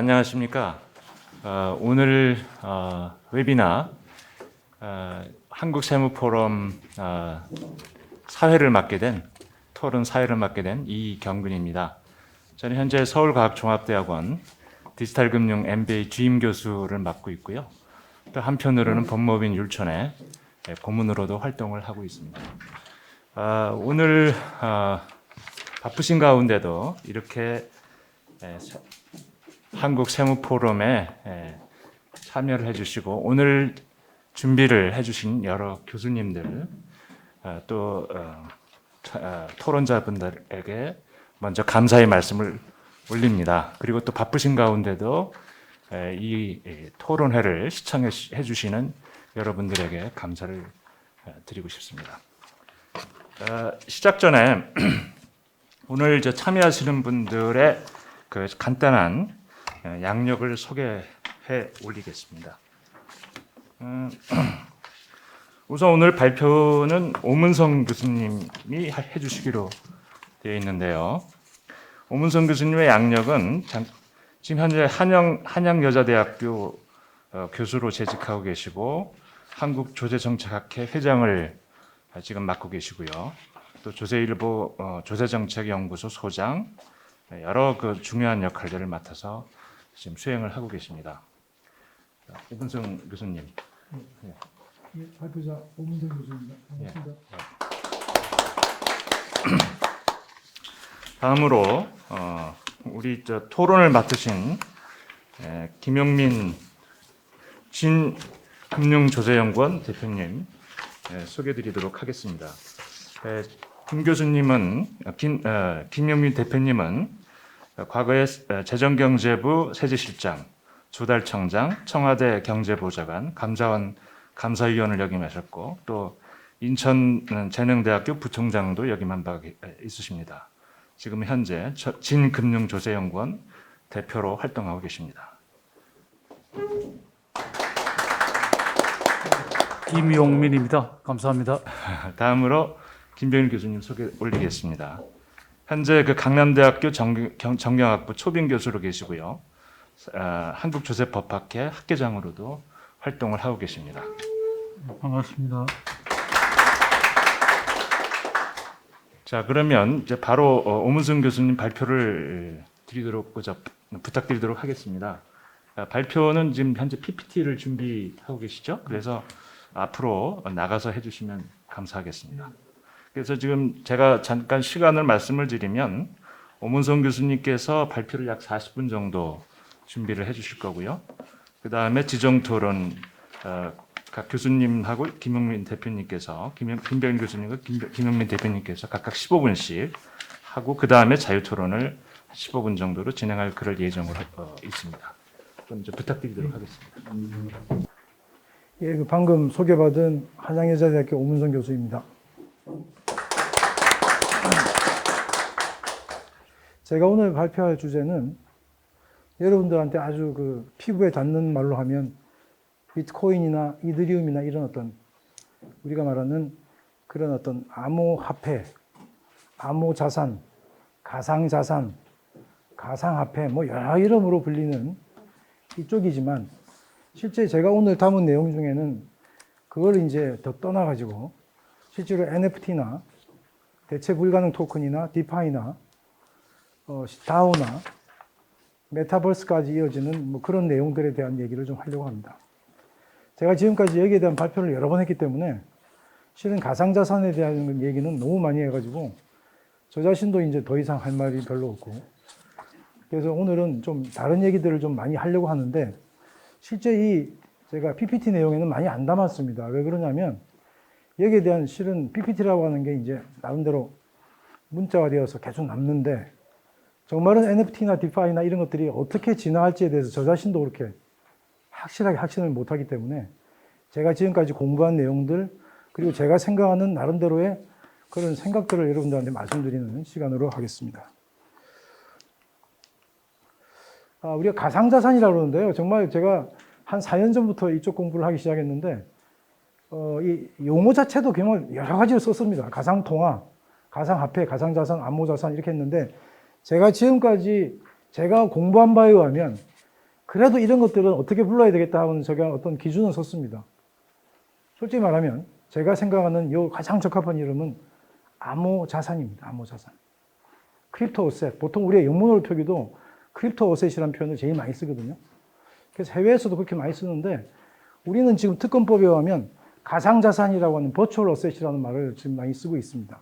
안녕하십니까. 오늘 웨비나 한국세무포럼 토론 사회를 맡게 된 이경근입니다. 저는 현재 서울과학종합대학원 디지털금융 MBA 주임 교수를 맡고 있고요. 또 한편으로는 법무법인 율촌의 고문으로도 활동을 하고 있습니다. 오늘 바쁘신 가운데도 이렇게 한국세무포럼에 참여를 해주시고 오늘 준비를 해주신 여러 교수님들 또 토론자분들에게 먼저 감사의 말씀을 올립니다. 그리고 또 바쁘신 가운데도 이 토론회를 시청해 주시는 여러분들에게 감사를 드리고 싶습니다. 시작 전에 오늘 참여하시는 분들의 그 간단한 양력을 소개해 올리겠습니다. 우선 오늘 발표는 오문성 교수님이 해주시기로 되어 있는데요. 오문성 교수님의 양력은 지금 현재 한양여자대학교 교수로 재직하고 계시고 한국조세정책학회 회장을 지금 맡고 계시고요. 또 조세일보 조세정책연구소 소장, 여러 중요한 역할들을 맡아서 지금 수행을 하고 계십니다. 오문성 교수님. 네. 발표자 오문성 교수입니다. 반갑습니다. 다음으로 우리 토론을 맡으신 김용민 진금융조세연구원 대표님 소개드리도록 하겠습니다. 김용민 대표님은 과거에 재정경제부 세제실장, 조달청장, 청와대 경제보좌관, 감사원 감사위원을 역임하셨고 또 인천재능대학교 부총장도 역임한 바 있으십니다. 지금 현재 진금융조세연구원 대표로 활동하고 계십니다. 김용민입니다. 감사합니다. 다음으로 김병일 교수님 소개 올리겠습니다. 현재 강남대학교 정경학부 초빙 교수로 계시고요. 한국조세법학회 학계장으로도 활동을 하고 계십니다. 반갑습니다. 자, 그러면 이제 바로 오문성 교수님 발표를 부탁드리도록 하겠습니다. 발표는 지금 현재 PPT를 준비하고 계시죠? 그래서 앞으로 나가서 해주시면 감사하겠습니다. 그래서 지금 제가 잠깐 시간을 말씀을 드리면 오문성 교수님께서 발표를 약 40분 정도 준비를 해주실 거고요. 그 다음에 지정토론 각 교수님하고 김용민 대표님께서 김병일 교수님과 김용민 대표님께서 각각 15분씩 하고 그 다음에 자유토론을 15분 정도로 진행할 그럴 예정으로 있습니다. 그럼 이제 부탁드리도록 하겠습니다. 예, 방금 소개받은 한양여자대학교 오문성 교수입니다. 제가 오늘 발표할 주제는 여러분들한테 아주 피부에 닿는 말로 하면 비트코인이나 이더리움이나 이런 우리가 말하는 그런 암호화폐, 암호자산, 가상자산, 가상화폐 여러 이름으로 불리는 이쪽이지만 실제 제가 오늘 담은 내용 중에는 그걸 이제 더 떠나가지고 실제로 NFT나 대체 불가능 토큰이나 디파이나 다오나 메타버스까지 이어지는 그런 내용들에 대한 얘기를 좀 하려고 합니다. 제가 지금까지 여기에 대한 발표를 여러 번 했기 때문에 실은 가상자산에 대한 얘기는 너무 많이 해가지고 저 자신도 이제 더 이상 할 말이 별로 없고 그래서 오늘은 좀 다른 얘기들을 좀 많이 하려고 하는데 실제 제가 PPT 내용에는 많이 안 담았습니다. 왜 그러냐면 여기에 대한 실은 PPT라고 하는 게 이제 나름대로 문자화되어서 계속 남는데 정말은 NFT나 디파이나 이런 것들이 어떻게 진화할지에 대해서 저 자신도 그렇게 확실하게 확신을 못하기 때문에 제가 지금까지 공부한 내용들 그리고 제가 생각하는 나름대로의 그런 생각들을 여러분들한테 말씀드리는 시간으로 하겠습니다. 우리가 가상자산이라고 그러는데요. 정말 제가 한 4년 전부터 이쪽 공부를 하기 시작했는데 이 용어 자체도 정말 여러 가지를 썼습니다. 가상통화, 가상화폐, 가상자산, 암호자산 이렇게 했는데 제가 지금까지 제가 공부한 바에 의하면 그래도 이런 것들은 어떻게 불러야 되겠다 하는 제가 어떤 기준을 썼습니다. 솔직히 말하면 제가 생각하는 요 가장 적합한 이름은 암호자산입니다. 암호자산. 크립토 어셋. 보통 우리의 영문으로 표기도 크립토 어셋이라는 표현을 제일 많이 쓰거든요. 그래서 해외에서도 그렇게 많이 쓰는데 우리는 지금 특검법에 의하면 가상자산이라고 하는 버추얼 어셋이라는 말을 지금 많이 쓰고 있습니다.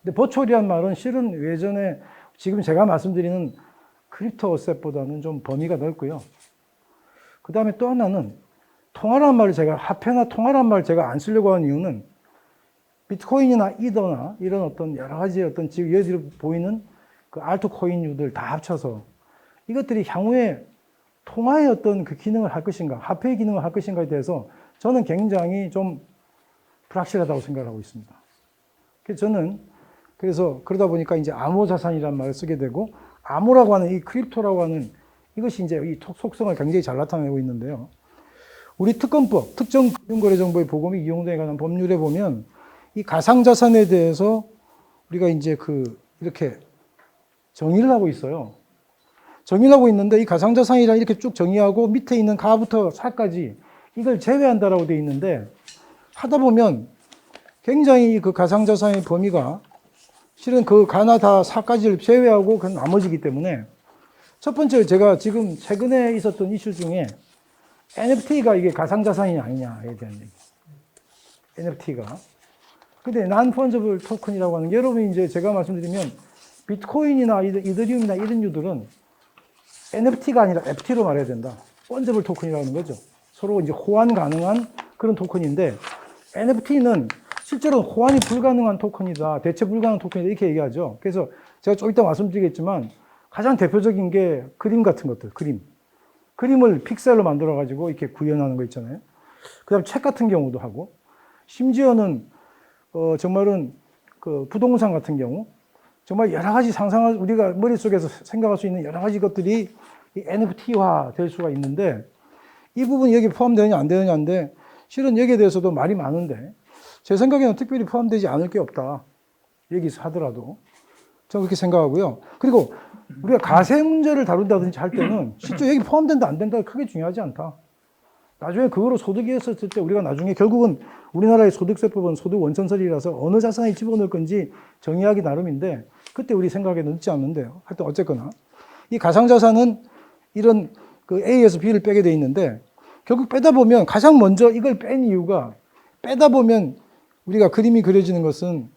근데 버추얼이라는 말은 실은 예전에 지금 제가 말씀드리는 크립토 어셋보다는 좀 범위가 넓고요. 그 다음에 또 하나는 통화라는 말을 제가 화폐나 통화라는 말을 제가 안 쓰려고 하는 이유는 비트코인이나 이더나 이런 어떤 여러 가지 어떤 지금 여기 보이는 그 알트코인류들 다 합쳐서 이것들이 향후에 통화의 어떤 그 기능을 할 것인가, 화폐의 기능을 할 것인가에 대해서 저는 굉장히 좀 불확실하다고 생각하고 있습니다. 그래서 저는 그러다 보니까 이제 암호자산이라는 말을 쓰게 되고 암호라고 하는 이 크립토라고 하는 이것이 이제 이 속성을 굉장히 잘 나타내고 있는데요. 우리 특검법, 특정금융거래정보의 보검이 이용등에 관한 법률에 보면 이 가상자산에 대해서 우리가 이제 이렇게 정의를 하고 있어요. 정의를 하고 있는데 이 가상자산이랑 이렇게 쭉 정의하고 밑에 있는 가부터 사까지 이걸 제외한다라고 되어 있는데 하다 보면 굉장히 그 가상자산의 범위가 실은 그 가나 다 사까지를 제외하고 그 나머지기 때문에 첫 번째 제가 지금 최근에 있었던 이슈 중에 NFT가 이게 가상자산이 아니냐에 대한 얘기. NFT가. 근데 non-fungible 토큰이라고 하는 게 여러분이 이제 제가 말씀드리면 비트코인이나 이더리움이나 이런 류들은 NFT가 아니라 FT로 말해야 된다. fungible 토큰이라는 거죠. 서로 이제 호환 가능한 그런 토큰인데 NFT는 실제로 호환이 불가능한 토큰이다. 대체 불가능한 토큰이다. 이렇게 얘기하죠. 그래서 제가 좀 이따 말씀드리겠지만 가장 대표적인 게 그림 같은 것들, 그림을 픽셀로 만들어가지고 이렇게 구현하는 거 있잖아요. 그 다음 책 같은 경우도 하고, 심지어는, 정말은 그 부동산 같은 경우, 정말 여러 가지 우리가 머릿속에서 생각할 수 있는 여러 가지 것들이 이 NFT화 될 수가 있는데, 이 부분이 여기 포함되느냐 안 되느냐인데, 실은 여기에 대해서도 말이 많은데, 제 생각에는 특별히 포함되지 않을 게 없다. 여기서 하더라도. 저는 그렇게 생각하고요. 그리고 우리가 가세 문제를 다룬다든지 할 때는 실제 여기 포함된다 안 된다 크게 중요하지 않다. 나중에 그거로 소득이 있었을 때 우리가 나중에 결국은 우리나라의 소득세법은 소득 원천설이라서 어느 자산에 집어넣을 건지 정의하기 나름인데 그때 우리 생각에 넣지 않는데요. 하여튼 어쨌거나 이 가상자산은 이런 그 A에서 B를 빼게 돼 있는데 결국 빼다 보면 가장 먼저 이걸 뺀 이유가 빼다 보면 우리가 그림이 그려지는 것은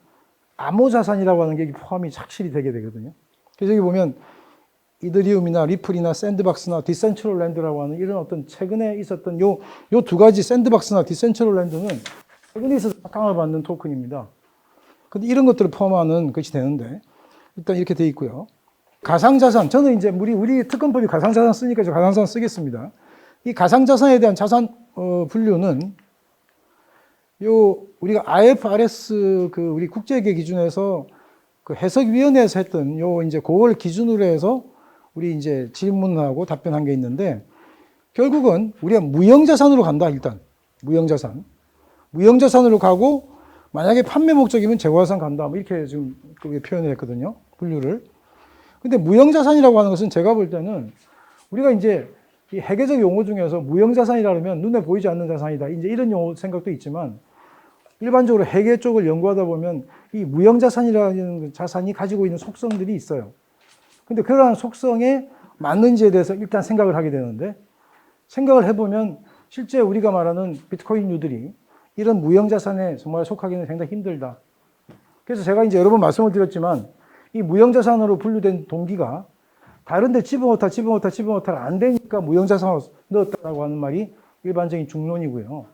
암호자산이라고 하는 게 포함이 착실히 되게 되거든요. 그래서 여기 보면 이더리움이나 리플이나 샌드박스나 디센트럴랜드라고 하는 이런 어떤 최근에 있었던 요 두 가지 샌드박스나 디센트럴랜드는 최근에 있어서 각광을 받는 토큰입니다. 근데 이런 것들을 포함하는 것이 되는데 일단 이렇게 돼 있고요. 가상자산, 저는 이제 우리 특검법이 가상자산 쓰니까 저 가상자산 쓰겠습니다. 이 가상자산에 대한 자산 분류는 우리가 IFRS 우리 국제계 기준에서 그 해석위원회에서 했던 이제 그걸 기준으로 해서 우리 이제 질문하고 답변한 게 있는데 결국은 우리가 무형자산으로 간다, 일단. 무형자산으로 가고 만약에 판매 목적이면 재고자산 간다. 뭐 이렇게 지금 표현을 했거든요. 분류를. 근데 무형자산이라고 하는 것은 제가 볼 때는 우리가 이제 이 회계적 용어 중에서 무형자산이라 그러면 눈에 보이지 않는 자산이다. 이제 이런 용어 생각도 있지만 일반적으로 회계 쪽을 연구하다 보면 이 무형자산이라는 자산이 가지고 있는 속성들이 있어요. 근데 그러한 속성에 맞는지에 대해서 일단 생각을 하게 되는데 생각을 해보면 실제 우리가 말하는 비트코인류들이 이런 무형자산에 정말 속하기는 상당히 힘들다. 그래서 제가 이제 여러 번 말씀을 드렸지만 이 무형자산으로 분류된 동기가 다른 데 집어넣다 안 되니까 무형자산으로 넣었다라고 하는 말이 일반적인 중론이고요.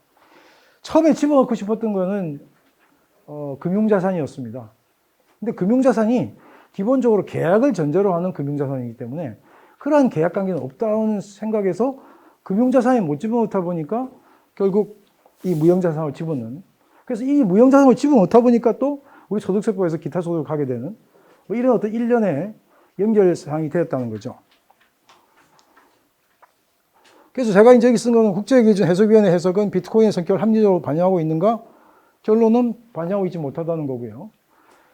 처음에 집어넣고 싶었던 거는 금융자산이었습니다. 근데 금융자산이 기본적으로 계약을 전제로 하는 금융자산이기 때문에 그러한 계약 관계는 없다는 생각에서 금융자산에 못 집어넣다 보니까 결국 이 무형자산을 집어넣는. 그래서 이 무형자산을 집어넣다 보니까 또 우리 소득세법에서 기타 소득을 가게 되는 뭐 이런 어떤 일련의 연결사항이 되었다는 거죠. 그래서 제가 이제 여기 쓴 거는 국제기준 해석위원회 해석은 비트코인의 성격을 합리적으로 반영하고 있는가? 결론은 반영하고 있지 못하다는 거고요.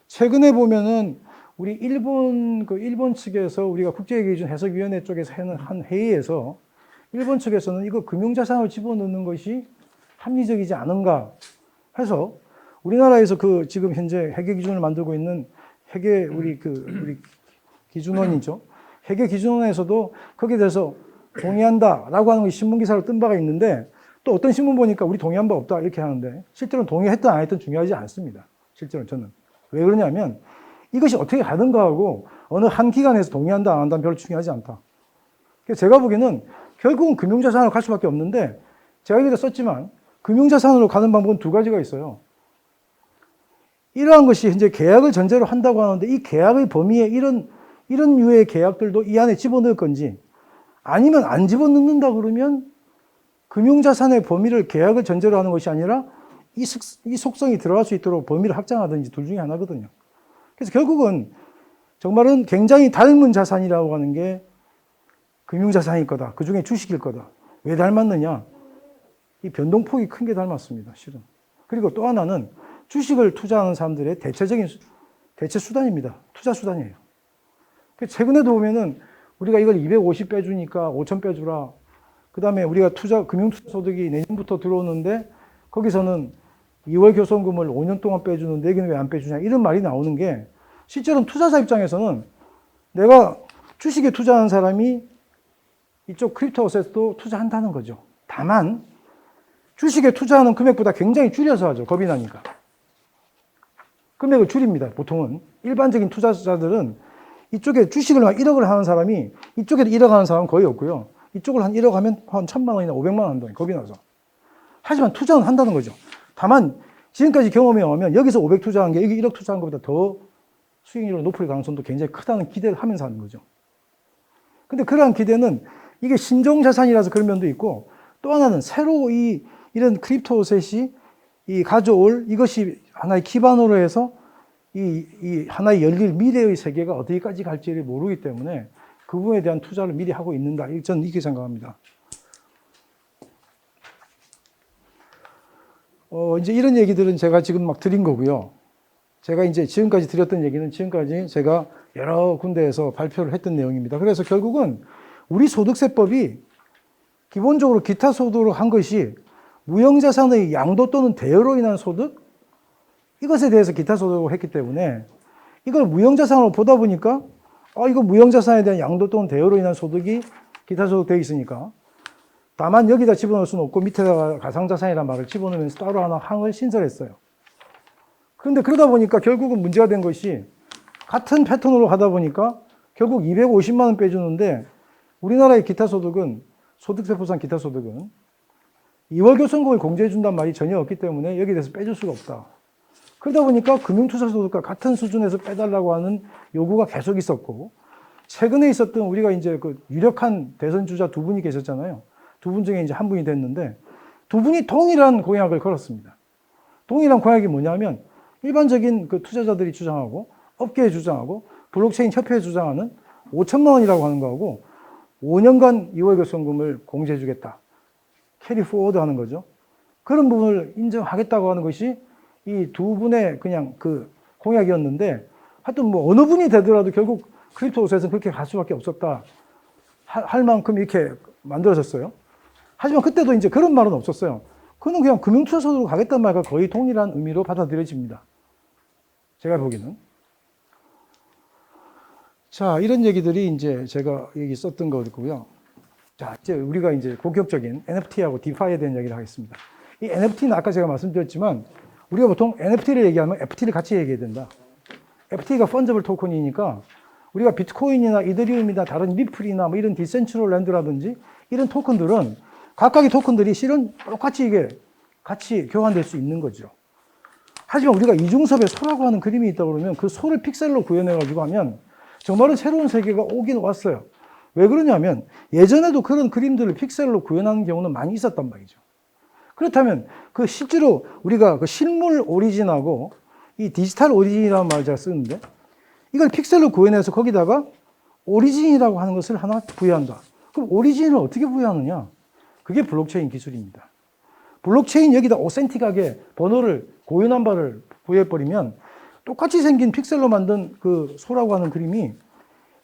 최근에 보면은 우리 일본 측에서 우리가 국제기준 해석위원회 쪽에서 하는 한 회의에서 일본 측에서는 이거 금융자산을 집어넣는 것이 합리적이지 않은가 해서 우리나라에서 그 지금 현재 회계 기준을 만들고 있는 회계 우리 기준원이죠. 회계 기준원에서도 거기에 대해서 동의한다라고 하는 신문 기사를 뜬 바가 있는데 또 어떤 신문 보니까 우리 동의한 바 없다 이렇게 하는데 실제로는 동의했든 안 했든 중요하지 않습니다. 실제로는 저는. 왜 그러냐면 이것이 어떻게 가든가 하고 어느 한 기관에서 동의한다 안 한다는 별로 중요하지 않다. 그래서 제가 보기에는 결국은 금융자산으로 갈 수밖에 없는데 제가 여기다 썼지만 금융자산으로 가는 방법은 두 가지가 있어요. 이러한 것이 현재 계약을 전제로 한다고 하는데 이 계약의 범위에 이런 유의 계약들도 이 안에 집어넣을 건지 아니면 안 집어넣는다 그러면 금융자산의 범위를 계약을 전제로 하는 것이 아니라 이 속성이 들어갈 수 있도록 범위를 확장하든지 둘 중에 하나거든요. 그래서 결국은 정말은 굉장히 닮은 자산이라고 하는 게 금융자산일 거다. 그 중에 주식일 거다. 왜 닮았느냐? 이 변동폭이 큰 게 닮았습니다. 실은. 그리고 또 하나는 주식을 투자하는 사람들의 대체 수단입니다. 투자 수단이에요. 최근에도 보면은 우리가 이걸 250 빼주니까 5천 빼주라. 그 다음에 우리가 금융투자 소득이 내년부터 들어오는데 거기서는 2월 교선금을 5년 동안 빼주는데 여기는 왜 안 빼주냐. 이런 말이 나오는 게 실제로는 투자자 입장에서는 내가 주식에 투자하는 사람이 이쪽 크립토 어셋도 투자한다는 거죠. 다만 주식에 투자하는 금액보다 굉장히 줄여서 하죠. 겁이 나니까. 금액을 줄입니다. 보통은. 일반적인 투자자들은 이쪽에 주식을 막 1억을 하는 사람이 이쪽에도 1억 하는 사람은 거의 없고요. 이쪽을 한 1억 하면 한 1,000만 원이나 500만 원 한다. 겁이 나서. 하지만 투자는 한다는 거죠. 다만 지금까지 경험해 오면 여기서 500 투자한 게 여기 1억 투자한 것보다 더 수익률이 높을 가능성도 굉장히 크다는 기대를 하면서 하는 거죠. 근데 그러한 기대는 이게 신종자산이라서 그런 면도 있고 또 하나는 새로 이런 크립토 어셋이 가져올 이것이 하나의 기반으로 해서 이 하나의 열릴 미래의 세계가 어디까지 갈지를 모르기 때문에 그 부분에 대한 투자를 미리 하고 있는다. 저는 이렇게 생각합니다. 이제 이런 얘기들은 제가 지금 막 드린 거고요. 제가 이제 지금까지 드렸던 얘기는 지금까지 제가 여러 군데에서 발표를 했던 내용입니다. 그래서 결국은 우리 소득세법이 기본적으로 기타 소득으로 한 것이 무형자산의 양도 또는 대여로 인한 소득? 이것에 대해서 기타 소득으로 했기 때문에 이걸 무형자산으로 보다 보니까 이거 무형자산에 대한 양도 또는 대여로 인한 소득이 기타 소득 되어 있으니까 다만 여기다 집어넣을 수는 없고 밑에다가 가상자산이라는 말을 집어넣으면서 따로 하나 항을 신설했어요. 그런데 그러다 보니까 결국은 문제가 된 것이 같은 패턴으로 하다 보니까 결국 250만 원 빼주는데 우리나라의 기타 소득은 소득세법상 기타 소득은 2월 교선금을 공제해 준다는 말이 전혀 없기 때문에 여기에 대해서 빼줄 수가 없다. 그러다 보니까 금융투자소득과 같은 수준에서 빼달라고 하는 요구가 계속 있었고 최근에 있었던 우리가 이제 그 유력한 대선 주자 두 분이 계셨잖아요. 두 분 중에 이제 한 분이 됐는데 두 분이 동일한 공약을 걸었습니다. 동일한 공약이 뭐냐면 일반적인 그 투자자들이 주장하고 업계에 주장하고 블록체인 협회에 주장하는 5천만 원이라고 하는 거하고 5년간 2월 교선금을 공제해 주겠다. 캐리 포워드 하는 거죠. 그런 부분을 인정하겠다고 하는 것이 이 두 분의 그냥 그 공약이었는데 하여튼 뭐 어느 분이 되더라도 결국 크립토 어셋은 그렇게 갈 수밖에 없었다. 할 만큼 이렇게 만들어졌어요. 하지만 그때도 이제 그런 말은 없었어요. 그는 그냥 금융투자소득으로 가겠다는 말과 거의 동일한 의미로 받아들여집니다. 제가 보기에는. 자, 이런 얘기들이 이제 제가 여기 썼던 거고요. 자, 이제 우리가 이제 본격적인 NFT하고 디파이에 대한 얘기를 하겠습니다. 이 NFT는 아까 제가 말씀드렸지만 우리가 보통 NFT를 얘기하면 FT를 같이 얘기해야 된다. FT가 펀저블 토큰이니까 우리가 비트코인이나 이더리움이나 다른 리플이나 뭐 이런 디센트럴랜드라든지 이런 토큰들은 각각의 토큰들이 실은 똑같이 이게 같이 교환될 수 있는 거죠. 하지만 우리가 이중섭의 소라고 하는 그림이 있다 그러면 그 소를 픽셀로 구현해가지고 하면 정말은 새로운 세계가 오긴 왔어요. 왜 그러냐면 예전에도 그런 그림들을 픽셀로 구현하는 경우는 많이 있었단 말이죠. 그렇다면 그 실제로 우리가 그 실물 오리진하고 이 디지털 오리진이라는 말을 제가 쓰는데 이걸 픽셀로 구현해서 거기다가 오리진이라고 하는 것을 하나 부여한다. 그럼 오리진을 어떻게 부여하느냐? 그게 블록체인 기술입니다. 블록체인 여기다 오센틱하게 번호를 고유넘버를 부여해버리면 똑같이 생긴 픽셀로 만든 그 소라고 하는 그림이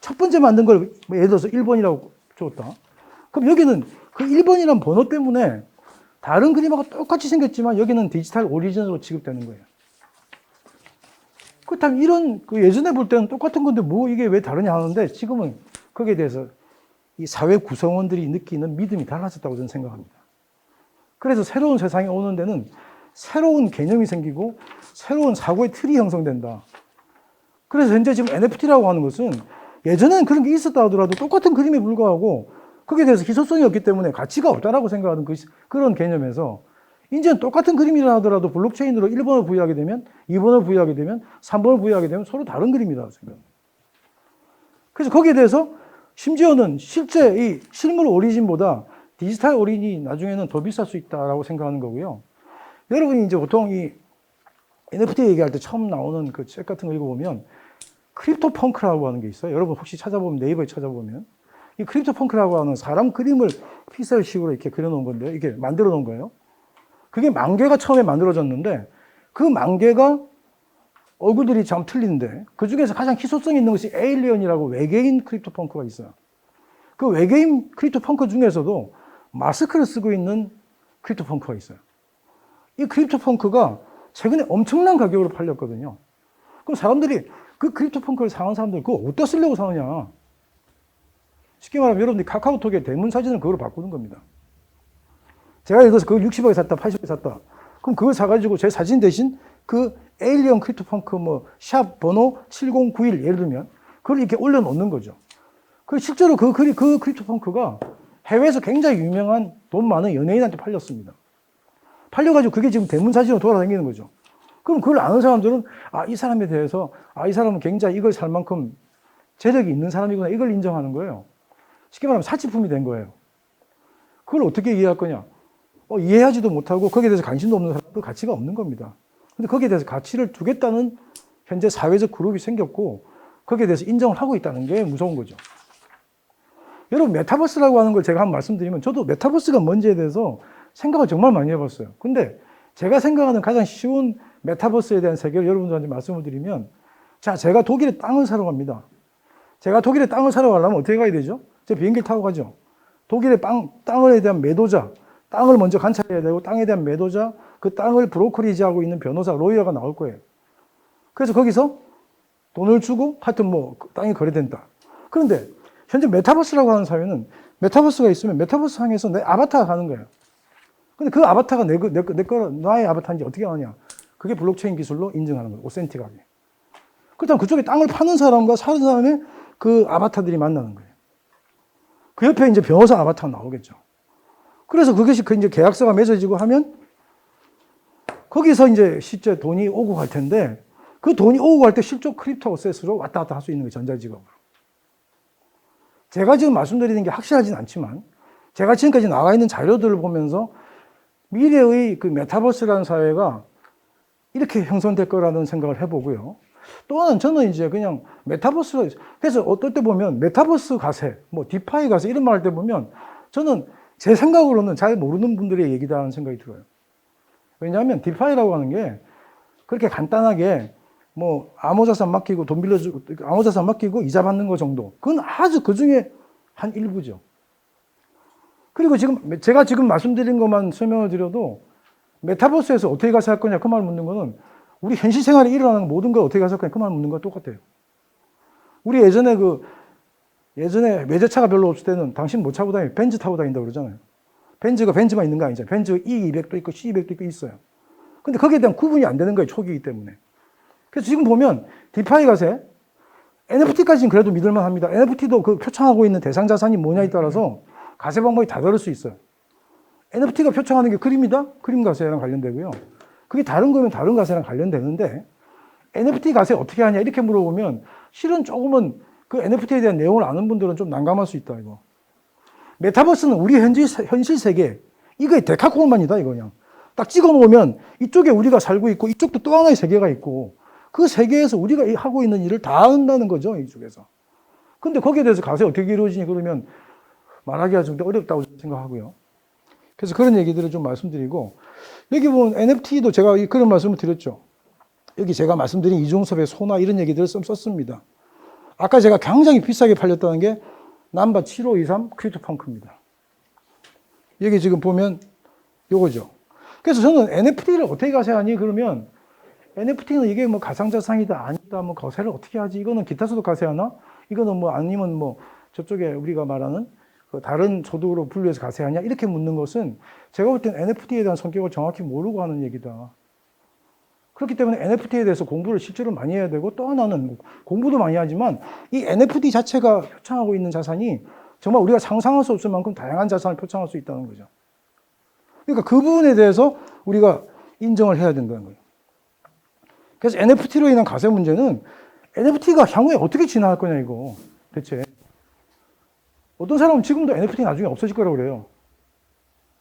첫 번째 만든 걸 예를 들어서 1번이라고 줬다. 그럼 여기는 그 1번이라는 번호 때문에 다른 그림하고 똑같이 생겼지만 여기는 디지털 오리진으로 취급되는 거예요. 그렇다면 이런 그 예전에 볼 때는 똑같은 건데 뭐 이게 왜 다르냐 하는데 지금은 거기에 대해서 이 사회 구성원들이 느끼는 믿음이 달라졌다고 저는 생각합니다. 그래서 새로운 세상이 오는 데는 새로운 개념이 생기고 새로운 사고의 틀이 형성된다. 그래서 현재 지금 NFT라고 하는 것은 예전에는 그런 게 있었다 하더라도 똑같은 그림에 불과하고 거기에 대해서 희소성이 없기 때문에 가치가 없다라고 생각하는 그런 개념에서 이제는 똑같은 그림이라 하더라도 블록체인으로 1번을 부여하게 되면 2번을 부여하게 되면 3번을 부여하게 되면 서로 다른 그림이라고 생각합니다. 그래서 거기에 대해서 심지어는 실제 이 실물 오리진보다 디지털 오리진이 나중에는 더 비쌀 수 있다라고 생각하는 거고요. 여러분이 이제 보통 이 NFT 얘기할 때 처음 나오는 그 책 같은 거 읽어보면 크립토 펑크라고 하는 게 있어요. 여러분 혹시 찾아보면 네이버에 찾아보면 이 크립토 펑크라고 하는 사람 그림을 픽셀식으로 이렇게 그려놓은 건데요. 이게 만들어 놓은 거예요. 그게 10,000개가 처음에 만들어졌는데 그 10,000개가 얼굴들이 참 틀린데 그 중에서 가장 희소성 있는 것이 에일리언이라고 외계인 크립토 펑크가 있어요. 그 외계인 크립토 펑크 중에서도 마스크를 쓰고 있는 크립토 펑크가 있어요. 이 크립토 펑크가 최근에 엄청난 가격으로 팔렸거든요. 그럼 사람들이 그 크립토 펑크를 사는 사람들 그거 어디다 쓰려고 사느냐. 쉽게 말하면 여러분들이 카카오톡에 대문 사진을 그거로 바꾸는 겁니다. 제가 예를 들어서 그걸 60억에 샀다, 80억에 샀다. 그럼 그걸 사가지고 제 사진 대신 그 에일리언 크립토 펑크 샵 번호 7091 예를 들면 그걸 이렇게 올려놓는 거죠. 그 실제로 그 크립토 펑크가 해외에서 굉장히 유명한 돈 많은 연예인한테 팔렸습니다. 팔려가지고 그게 지금 대문 사진으로 돌아다니는 거죠. 그럼 그걸 아는 사람들은 이 사람에 대해서 이 사람은 굉장히 이걸 살 만큼 재력이 있는 사람이구나 이걸 인정하는 거예요. 쉽게 말하면 사치품이 된 거예요. 그걸 어떻게 이해할 거냐? 이해하지도 못하고 거기에 대해서 관심도 없는 사람도 가치가 없는 겁니다. 근데 거기에 대해서 가치를 두겠다는 현재 사회적 그룹이 생겼고 거기에 대해서 인정을 하고 있다는 게 무서운 거죠. 여러분 메타버스라고 하는 걸 제가 한번 말씀드리면 저도 메타버스가 뭔지에 대해서 생각을 정말 많이 해봤어요. 근데 제가 생각하는 가장 쉬운 메타버스에 대한 세계를 여러분들한테 말씀을 드리면 자, 제가 독일에 땅을 사러 갑니다. 제가 독일에 땅을 사러 가려면 어떻게 가야 되죠? 제 비행기를 타고 가죠. 독일의 땅에 대한 매도자, 땅을 먼저 관찰해야 되고 땅에 대한 매도자, 그 땅을 브로커리지하고 있는 변호사, 로이어가 나올 거예요. 그래서 거기서 돈을 주고 하여튼 땅이 거래된다. 그런데 현재 메타버스라고 하는 사회는 메타버스가 있으면 메타버스 상에서 내 아바타가 가는 거예요. 근데 그 아바타가 나의 아바타인지 어떻게 아느냐? 그게 블록체인 기술로 인증하는 거예요. 오센틱하게. 그렇다면 그쪽에 땅을 파는 사람과 사는 사람의 그 아바타들이 만나는 거예요. 그 옆에 이제 변호사 아바타가 나오겠죠. 그래서 그것이 이제 계약서가 맺어지고 하면 거기서 이제 실제 돈이 오고 갈 텐데 그 돈이 오고 갈 때 실존 크립토 어셋으로 왔다 갔다 할 수 있는 거예요. 전자지급으로. 제가 지금 말씀드리는 게 확실하진 않지만 제가 지금까지 나와 있는 자료들을 보면서 미래의 그 메타버스라는 사회가 이렇게 형성될 거라는 생각을 해보고요. 또 하나는 저는 이제 그냥 메타버스로, 그래서 어떨 때 보면 메타버스 가세, 디파이 가세 이런 말 할 때 보면 저는 제 생각으로는 잘 모르는 분들의 얘기다라는 생각이 들어요. 왜냐하면 디파이라고 하는 게 그렇게 간단하게 암호자산 맡기고 돈 빌려주고, 암호자산 맡기고 이자 받는 거 정도. 그건 아주 그 중에 한 일부죠. 그리고 제가 지금 말씀드린 것만 설명을 드려도 메타버스에서 어떻게 가서 할 거냐 그 말 묻는 거는 우리 현실 생활에 일어나는 모든 걸 어떻게 가서 할 거냐 그 말 묻는 거 똑같아요. 우리 예전에 외제차가 별로 없을 때는 당신 뭐 타고 다니냐? 벤츠 타고 다닌다고 그러잖아요. 벤츠만 있는 거 아니잖아요. 벤츠 E200도 있고 C200도 있고 있어요. 근데 거기에 대한 구분이 안 되는 거예요. 초기이기 때문에. 그래서 지금 보면 디파이 가세, NFT까지는 그래도 믿을만 합니다. NFT도 그 표창하고 있는 대상 자산이 뭐냐에 따라서 가세 방법이 다 다를 수 있어요. NFT가 표창하는 게 그림이다? 그림 가세랑 관련되고요. 그게 다른 거면 다른 가세랑 관련되는데 NFT 가세 어떻게 하냐 이렇게 물어보면 실은 조금은 그 NFT에 대한 내용을 아는 분들은 좀 난감할 수 있다 이거. 메타버스는 우리 현실 세계 이거의 데카콜만이다 이거 그냥. 딱 찍어 놓으면 이쪽에 우리가 살고 있고 이쪽도 또 하나의 세계가 있고 그 세계에서 우리가 하고 있는 일을 다 한다는 거죠 이쪽에서. 근데 거기에 대해서 가세 어떻게 이루어지니 그러면 말하기가 좀 어렵다고 생각하고요. 그래서 그런 얘기들을 좀 말씀드리고 여기 보면 NFT도 제가 그런 말씀을 드렸죠. 여기 제가 말씀드린 이종섭의 소나 이런 얘기들을 좀 썼습니다. 아까 제가 굉장히 비싸게 팔렸다는 게 넘버 7523 크립토펑크입니다. 여기 지금 보면 요거죠. 그래서 저는 NFT를 어떻게 가세하니? 그러면 NFT는 이게 뭐 가상자산이다, 아니다, 뭐 거세를 어떻게 하지? 이거는 기타 소득 가세하나? 이거는 뭐 아니면 뭐 저쪽에 우리가 말하는 그 다른 소득으로 분류해서 가세하냐? 이렇게 묻는 것은 제가 볼 땐 NFT에 대한 성격을 정확히 모르고 하는 얘기다. 그렇기 때문에 NFT에 대해서 공부를 실제로 많이 해야 되고 또 하나는 공부도 많이 하지만 이 NFT 자체가 표창하고 있는 자산이 정말 우리가 상상할 수 없을 만큼 다양한 자산을 표창할 수 있다는 거죠. 그러니까 그 부분에 대해서 우리가 인정을 해야 된다는 거예요. 그래서 NFT로 인한 가세 문제는 NFT가 향후에 어떻게 진화할 거냐 이거 대체. 어떤 사람은 지금도 NFT 나중에 없어질 거라고 그래요.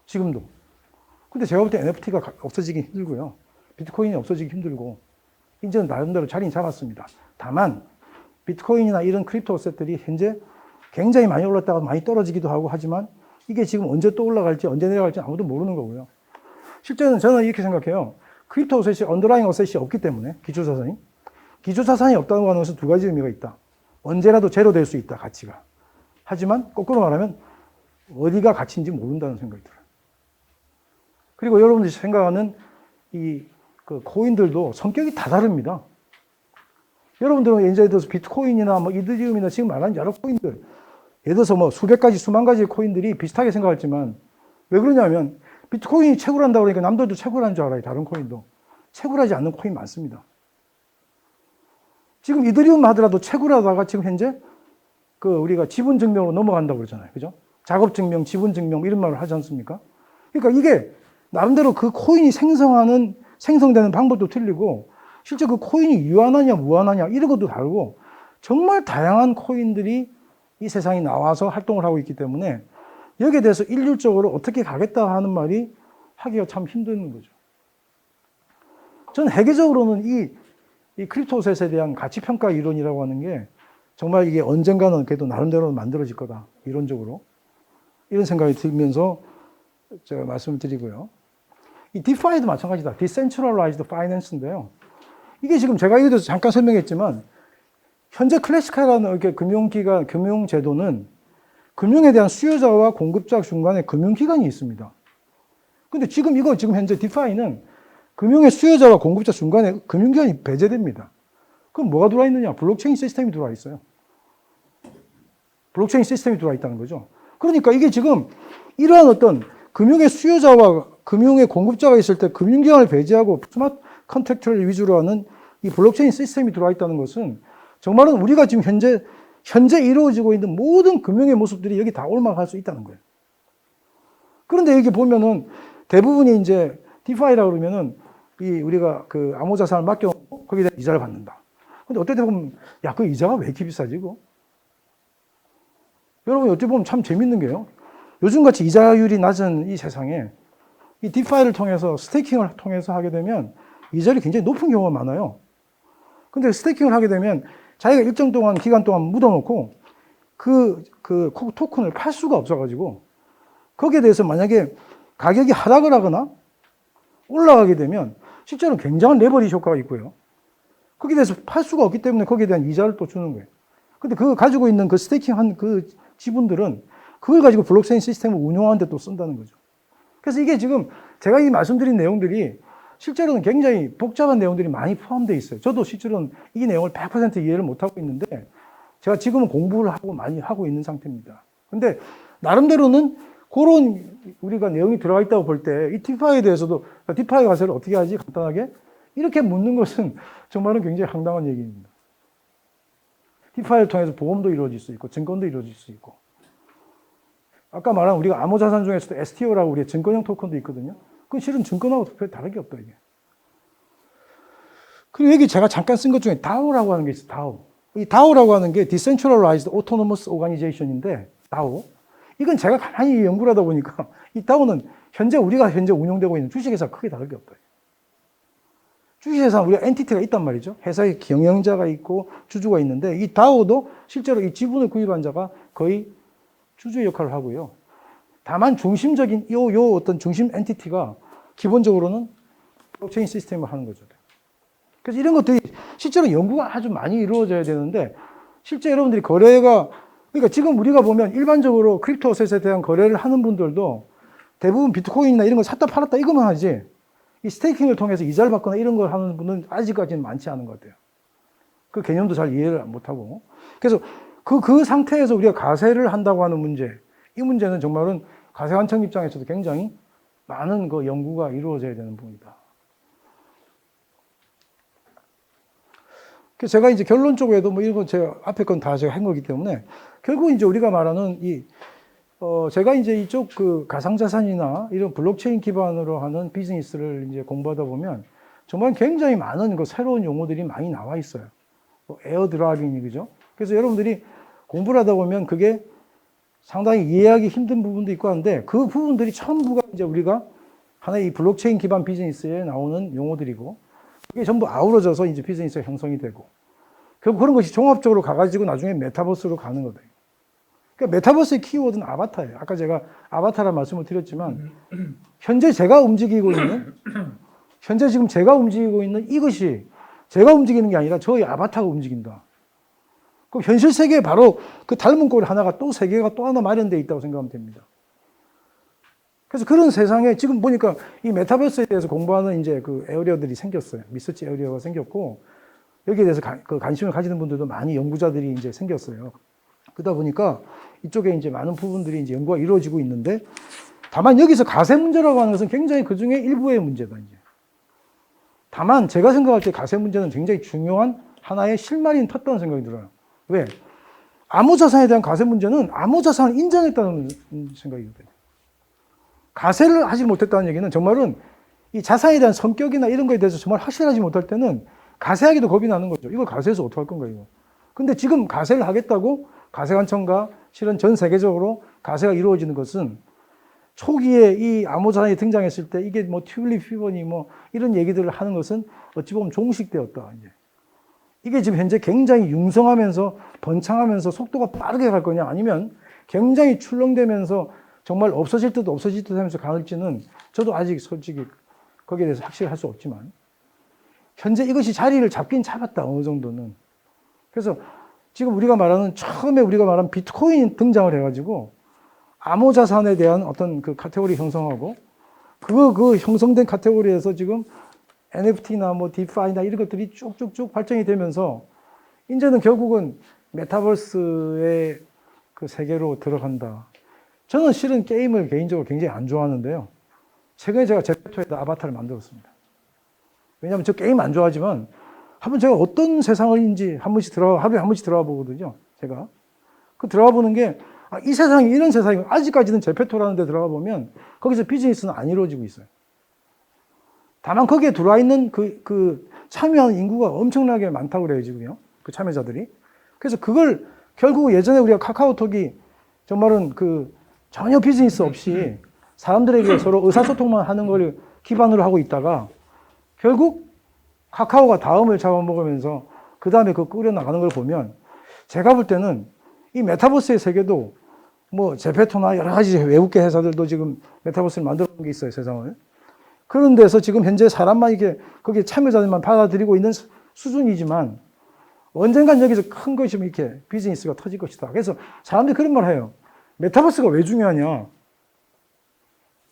지금도. 근데 제가 볼 때 NFT가 없어지기 힘들고요. 비트코인이 없어지기 힘들고 이제는 나름대로 자리는 잡았습니다. 다만 비트코인이나 이런 크립토 어셋들이 현재 굉장히 많이 올랐다가 많이 떨어지기도 하고 하지만 이게 지금 언제 또 올라갈지 언제 내려갈지 아무도 모르는 거고요. 실제는 저는 이렇게 생각해요. 크립토 어셋이 언더라잉 어셋이 없기 때문에 기초자산이 없다는 것은 두 가지 의미가 있다. 언제라도 제로 될 수 있다, 가치가. 하지만 거꾸로 말하면 어디가 가치인지 모른다는 생각이 들어요. 그리고 여러분들이 생각하는 이 그 코인들도 성격이 다 다릅니다. 여러분들은 예를 들어서 비트코인이나 뭐 이더리움이나 지금 말하는 여러 코인들, 예를 들어서 뭐 수백 가지, 수만 가지의 코인들이 비슷하게 생각했지만 왜 그러냐면 비트코인이 채굴한다고 그러니까 남들도 채굴하는 줄 알아요. 다른 코인도. 채굴하지 않는 코인 많습니다. 지금 이더리움 하더라도 채굴하다가 지금 현재 그 우리가 지분 증명으로 넘어간다고 그러잖아요. 그죠? 작업 증명, 지분 증명 이런 말을 하지 않습니까? 그러니까 이게 나름대로 그 코인이 생성되는 방법도 틀리고 실제 그 코인이 유한하냐 무한하냐 이런 것도 다르고 정말 다양한 코인들이 이 세상에 나와서 활동을 하고 있기 때문에 여기에 대해서 일률적으로 어떻게 가겠다 하는 말이 하기가 참 힘든 거죠. 저는 회계적으로는 이 크립토셋에 대한 가치평가 이론이라고 하는 게 정말 이게 언젠가는 그래도 나름대로 만들어질 거다. 이론적으로. 이런 생각이 들면서 제가 말씀을 드리고요. 이 DeFi도 마찬가지다. Decentralized Finance인데요. 이게 지금 제가 이에 대해서 잠깐 설명했지만 현재 클래시카라는 이렇게 금융기관, 금융제도는 금융에 대한 수요자와 공급자 중간에 금융기관이 있습니다. 근데 지금 현재 DeFi는 금융의 수요자와 공급자 중간에 금융기관이 배제됩니다. 그럼 뭐가 들어와 있느냐? 블록체인 시스템이 들어와 있어요. 블록체인 시스템이 들어와 있다는 거죠. 그러니까 이게 지금 이러한 어떤 금융의 수요자와 금융의 공급자가 있을 때 금융기관을 배제하고 스마트 컨트랙트를 위주로 하는 이 블록체인 시스템이 들어와 있다는 것은 정말은 우리가 지금 현재 이루어지고 있는 모든 금융의 모습들이 여기 다 올라갈 수 있다는 거예요. 그런데 여기 보면은 대부분이 이제 디파이라고 그러면은 우리가 그 암호자산을 맡겨놓고 거기에 대한 이자를 받는다. 근데 어떨 때 보면 야, 그 이자가 왜 이렇게 비싸지 이거? 여러분 어떻게 보면 참 재밌는 게요. 요즘같이 이자율이 낮은 이 세상에 이 디파이를 통해서 스테이킹을 통해서 하게 되면 이자율이 굉장히 높은 경우가 많아요. 근데 스테이킹을 하게 되면 자기가 일정 동안 기간 동안 묻어놓고 그 토큰을 팔 수가 없어가지고 거기에 대해서 만약에 가격이 하락을 하거나 올라가게 되면 실제로 굉장한 레버리지 효과가 있고요. 거기에 대해서 팔 수가 없기 때문에 거기에 대한 이자를 또 주는 거예요. 근데 그 가지고 있는 그 스테이킹한 그 지분들은 그걸 가지고 블록체인 시스템을 운영하는 데 또 쓴다는 거죠. 그래서 이게 지금 제가 이 말씀드린 내용들이 실제로는 굉장히 복잡한 내용들이 많이 포함되어 있어요. 저도 실제로는 이 내용을 100% 이해를 못하고 있는데 제가 지금은 공부를 많이 하고 있는 상태입니다. 근데 나름대로는 그런 우리가 내용이 들어가 있다고 볼 때 이 디파이에 대해서도 디파이 가세를 어떻게 하지? 간단하게 이렇게 묻는 것은 정말은 굉장히 황당한 얘기입니다. 디파이를 통해서 보험도 이루어질 수 있고 증권도 이루어질 수 있고 아까 말한 우리가 암호자산 중에서도 STO라고 우리가 증권형 토큰도 있거든요. 그건 실은 증권하고 별 다른 게 없다 이게. 그리고 여기 제가 잠깐 쓴 것 중에 DAO라고 하는 게 있어요. DAO. 이 DAO라고 하는 게 Decentralized Autonomous Organization인데 DAO. 이건 제가 가만히 연구를 하다 보니까 이 DAO는 우리가 현재 운영되고 있는 주식회사 크게 다를 게 없다. 주식회사 우리가 엔티티가 있단 말이죠. 회사의 경영자가 있고 주주가 있는데 이 DAO도 실제로 이 지분을 구입한 자가 거의 주주의 역할을 하고요. 다만 중심적인 어떤 중심 엔티티가 기본적으로는 블록체인 시스템을 하는 거죠. 그래서 이런 것들이 실제로 연구가 아주 많이 이루어져야 되는데 실제 여러분들이 거래가 그러니까 지금 우리가 보면 일반적으로 크립토 어셋에 대한 거래를 하는 분들도 대부분 비트코인이나 이런 걸 샀다 팔았다 이것만 하지 이 스테이킹을 통해서 이자를 받거나 이런 걸 하는 분은 아직까지는 많지 않은 것 같아요. 그 개념도 잘 이해를 못하고. 그래서 그 상태에서 우리가 가세를 한다고 하는 문제, 이 문제는 정말은 가세관청 입장에서도 굉장히 많은 그 연구가 이루어져야 되는 부분이다. 그래서 제가 이제 결론적으로도 뭐 이건 제가 앞에 건 다 제가 한 거기 때문에 결국 이제 우리가 말하는 제가 이제 이쪽 그 가상자산이나 이런 블록체인 기반으로 하는 비즈니스를 이제 공부하다 보면 정말 굉장히 많은 그 새로운 용어들이 많이 나와 있어요. 뭐 에어드랍이니 그죠? 그래서 여러분들이 공부를 하다 보면 그게 상당히 이해하기 힘든 부분도 있고 한데 그 부분들이 전부가 이제 우리가 하나의 이 블록체인 기반 비즈니스에 나오는 용어들이고 그게 전부 아우러져서 이제 비즈니스가 형성이 되고 결국 그런 것이 종합적으로 가가지고 나중에 메타버스로 가는 거다. 그러니까 메타버스의 키워드는 아바타예요. 아까 제가 아바타라는 말씀을 드렸지만 현재 제가 움직이고 있는 현재 지금 제가 움직이고 있는 이것이 제가 움직이는 게 아니라 저의 아바타가 움직인다. 그럼 현실 세계에 바로 그 닮은 꼴 하나가 또 세계가 또 하나 마련되어 있다고 생각하면 됩니다. 그래서 그런 세상에 지금 보니까 이 메타버스에 대해서 공부하는 이제 그 에어리어들이 생겼어요. 리서치 에어리어가 생겼고 여기에 대해서 관심을 가지는 분들도 많이 연구자들이 이제 생겼어요. 그러다 보니까 이쪽에 이제 많은 부분들이 이제 연구가 이루어지고 있는데 다만 여기서 가세 문제라고 하는 것은 굉장히 그 중에 일부의 문제다 이제. 다만 제가 생각할 때 가세 문제는 굉장히 중요한 하나의 실마리는 텄다는 생각이 들어요. 왜? 암호자산에 대한 가세 문제는 암호자산을 인정했다는 생각이거든요. 가세를 하지 못했다는 얘기는 정말은 이 자산에 대한 성격이나 이런 거에 대해서 정말 확실하지 못할 때는 가세하기도 겁이 나는 거죠. 이걸 가세해서 어떻게 할 건가, 이거. 근데 지금 가세를 하겠다고 가세관청과 실은 전 세계적으로 가세가 이루어지는 것은 초기에 이 암호자산이 등장했을 때 이게 뭐 튤립 피버니 뭐 이런 얘기들을 하는 것은 어찌 보면 종식되었다, 이제. 이게 지금 현재 굉장히 융성하면서 번창하면서 속도가 빠르게 갈 거냐 아니면 굉장히 출렁대면서 정말 없어질 듯 없어질 듯 하면서 갈지는 저도 아직 솔직히 거기에 대해서 확실히 할 수 없지만 현재 이것이 자리를 잡긴 잡았다 어느 정도는. 그래서 지금 우리가 말하는 처음에 우리가 말한 비트코인 등장을 해가지고 암호자산에 대한 어떤 그 카테고리 형성하고 그 형성된 카테고리에서 지금 NFT나 뭐 디파이나 이런 것들이 쭉쭉쭉 발전이 되면서 이제는 결국은 메타버스의 그 세계로 들어간다. 저는 실은 게임을 개인적으로 굉장히 안 좋아하는데요. 최근에 제가 제페토에다 아바타를 만들었습니다. 왜냐하면 저 게임 안 좋아하지만 한번 제가 어떤 세상인지 하루에 한 번씩 들어가 보거든요. 제가. 그 들어가 보는 게 이 세상이 이런 세상이고 아직까지는 제페토라는 데 들어가 보면 거기서 비즈니스는 안 이루어지고 있어요. 다만 거기에 들어와 있는 참여하는 인구가 엄청나게 많다고 그래요, 지금요. 그 참여자들이. 그래서 그걸 결국 예전에 우리가 카카오톡이 정말은 전혀 비즈니스 없이 사람들에게 서로 의사소통만 하는 걸 기반으로 하고 있다가 결국 카카오가 다음을 잡아먹으면서 그 다음에 꾸려나가는 걸 보면 제가 볼 때는 이 메타버스의 세계도 뭐 제페토나 여러 가지 외국계 회사들도 지금 메타버스를 만들어 놓은 게 있어요, 세상을. 그런 데서 지금 현재 사람만 이렇게 거기에 참여자들만 받아들이고 있는 수준이지만 언젠간 여기서 큰 것이 이렇게 비즈니스가 터질 것이다. 그래서 사람들이 그런 말 해요. 메타버스가 왜 중요하냐?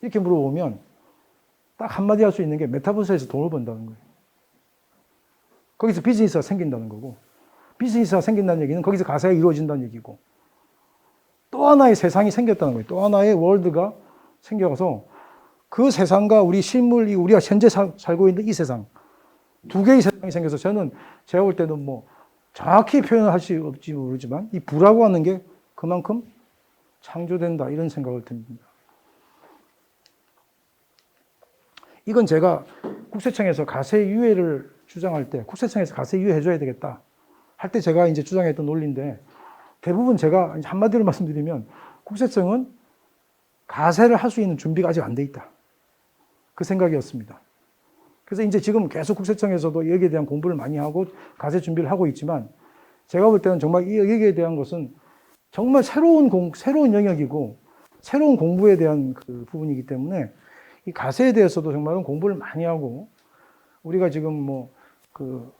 이렇게 물어보면 딱 한마디 할 수 있는 게 메타버스에서 돈을 번다는 거예요. 거기서 비즈니스가 생긴다는 거고 비즈니스가 생긴다는 얘기는 거기서 가세가 이루어진다는 얘기고 또 하나의 세상이 생겼다는 거예요. 또 하나의 월드가 생겨서 그 세상과 우리 실물이 우리가 현재 살고 있는 이 세상 두 개의 세상이 생겨서 저는 제가 볼 때는 뭐 정확히 표현을 할 수 없지 모르지만 이 부라고 하는 게 그만큼 창조된다 이런 생각을 듭니다. 이건 제가 국세청에서 가세 유예를 주장할 때 국세청에서 가세 유예해줘야 되겠다 할 때 제가 이제 주장했던 논리인데 대부분 제가 한마디로 말씀드리면 국세청은 가세를 할 수 있는 준비가 아직 안 돼 있다. 그 생각이었습니다. 그래서 이제 지금 계속 국세청에서도 여기에 대한 공부를 많이 하고 가세 준비를 하고 있지만 제가 볼 때는 정말 이 여기에 대한 것은 정말 새로운 영역이고 새로운 공부에 대한 그 부분이기 때문에 이 가세에 대해서도 정말은 공부를 많이 하고 우리가 지금 뭐 그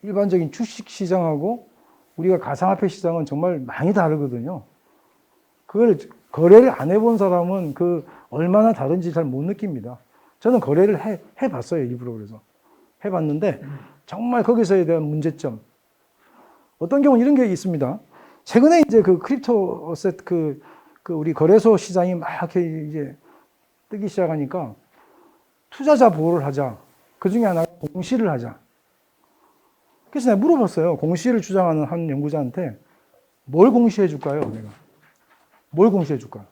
일반적인 주식 시장하고 우리가 가상화폐 시장은 정말 많이 다르거든요. 그걸 거래를 안 해본 사람은 그 얼마나 다른지 잘 못 느낍니다. 저는 거래를 해봤어요, 일부러 그래서. 해봤는데 정말 거기서에 대한 문제점. 어떤 경우는 이런 게 있습니다. 최근에 이제 그 크립토 어셋 우리 거래소 시장이 막 이렇게 이제 뜨기 시작하니까 투자자 보호를 하자. 그 중에 하나가 공시를 하자. 그래서 내가 물어봤어요. 공시를 주장하는 한 연구자한테 뭘 공시해 줄까요? 내가. 뭘 공시해 줄까요?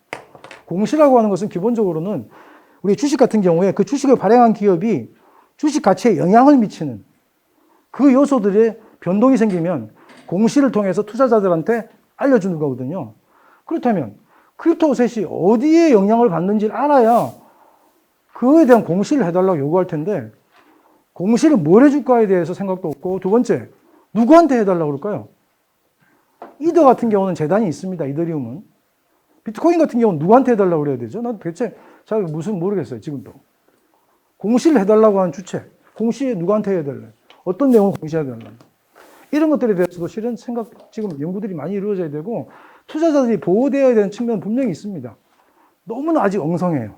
공시라고 하는 것은 기본적으로는 우리 주식 같은 경우에 그 주식을 발행한 기업이 주식 가치에 영향을 미치는 그 요소들의 변동이 생기면 공시를 통해서 투자자들한테 알려주는 거거든요. 그렇다면 크립토어셋이 어디에 영향을 받는지를 알아야 그거에 대한 공시를 해달라고 요구할 텐데 공시를 뭘 해줄까에 대해서 생각도 없고 두 번째, 누구한테 해달라고 그럴까요? 이더 같은 경우는 재단이 있습니다. 이더리움은. 비트코인 같은 경우는 누구한테 해달라고 그래야 되죠? 난 대체 잘 무슨 모르겠어요. 지금도. 공시를 해달라고 하는 주체. 공시에 누구한테 해달래요? 어떤 내용을 공시해달라요? 이런 것들에 대해서도 실은 지금 연구들이 많이 이루어져야 되고 투자자들이 보호되어야 되는 측면은 분명히 있습니다. 너무나 아직 엉성해요.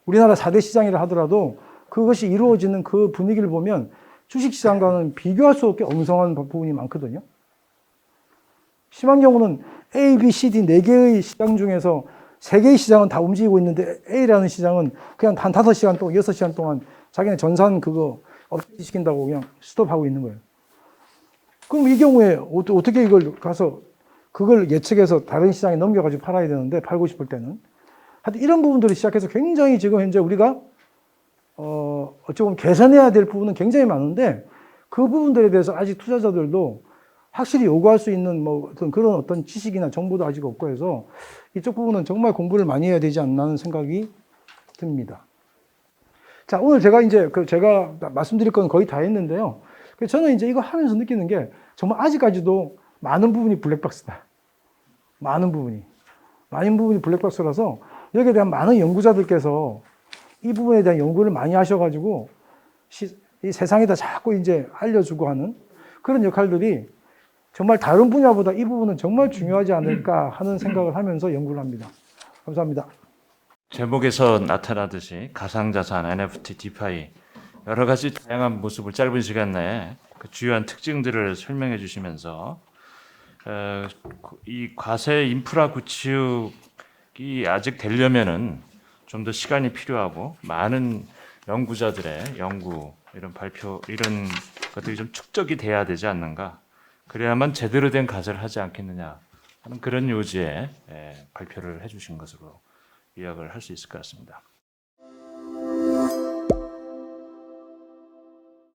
우리나라 4대 시장이라 하더라도 그것이 이루어지는 그 분위기를 보면 주식시장과는 비교할 수 없게 엉성한 부분이 많거든요. 심한 경우는 A, B, C, D 4개의 시장 중에서 3개의 시장은 다 움직이고 있는데 A라는 시장은 그냥 한 5시간 동안, 6시간 동안 자기네 전산 그거 업데이트 시킨다고 그냥 스톱하고 있는 거예요. 그럼 이 경우에 어떻게 이걸 가서 그걸 예측해서 다른 시장에 넘겨가지고 팔아야 되는데 팔고 싶을 때는 하여튼 이런 부분들을 시작해서 굉장히 지금 현재 우리가 어찌 보면 개선해야 될 부분은 굉장히 많은데 그 부분들에 대해서 아직 투자자들도 확실히 요구할 수 있는 뭐 그런 어떤 지식이나 정보도 아직 없고 해서 이쪽 부분은 정말 공부를 많이 해야 되지 않나 하는 생각이 듭니다. 자, 오늘 제가 말씀드릴 건 거의 다 했는데요. 저는 이제 이거 하면서 느끼는 게 정말 아직까지도 많은 부분이 블랙박스다. 많은 부분이 블랙박스라서 여기에 대한 많은 연구자들께서 이 부분에 대한 연구를 많이 하셔가지고 이 세상에다 자꾸 이제 알려주고 하는 그런 역할들이 정말 다른 분야보다 이 부분은 정말 중요하지 않을까 하는 생각을 하면서 연구를 합니다. 감사합니다. 제목에서 나타나듯이 가상자산, NFT, 디파이 여러 가지 다양한 모습을 짧은 시간 내에 그 주요한 특징들을 설명해 주시면서 이 과세 인프라 구축이 아직 되려면은 좀 더 시간이 필요하고 많은 연구자들의 연구 이런 발표 이런 것들이 좀 축적이 돼야 되지 않는가. 그래야만 제대로 된 과세를 하지 않겠느냐 하는 그런 요지의 발표를 해주신 것으로 요약을 할 수 있을 것 같습니다.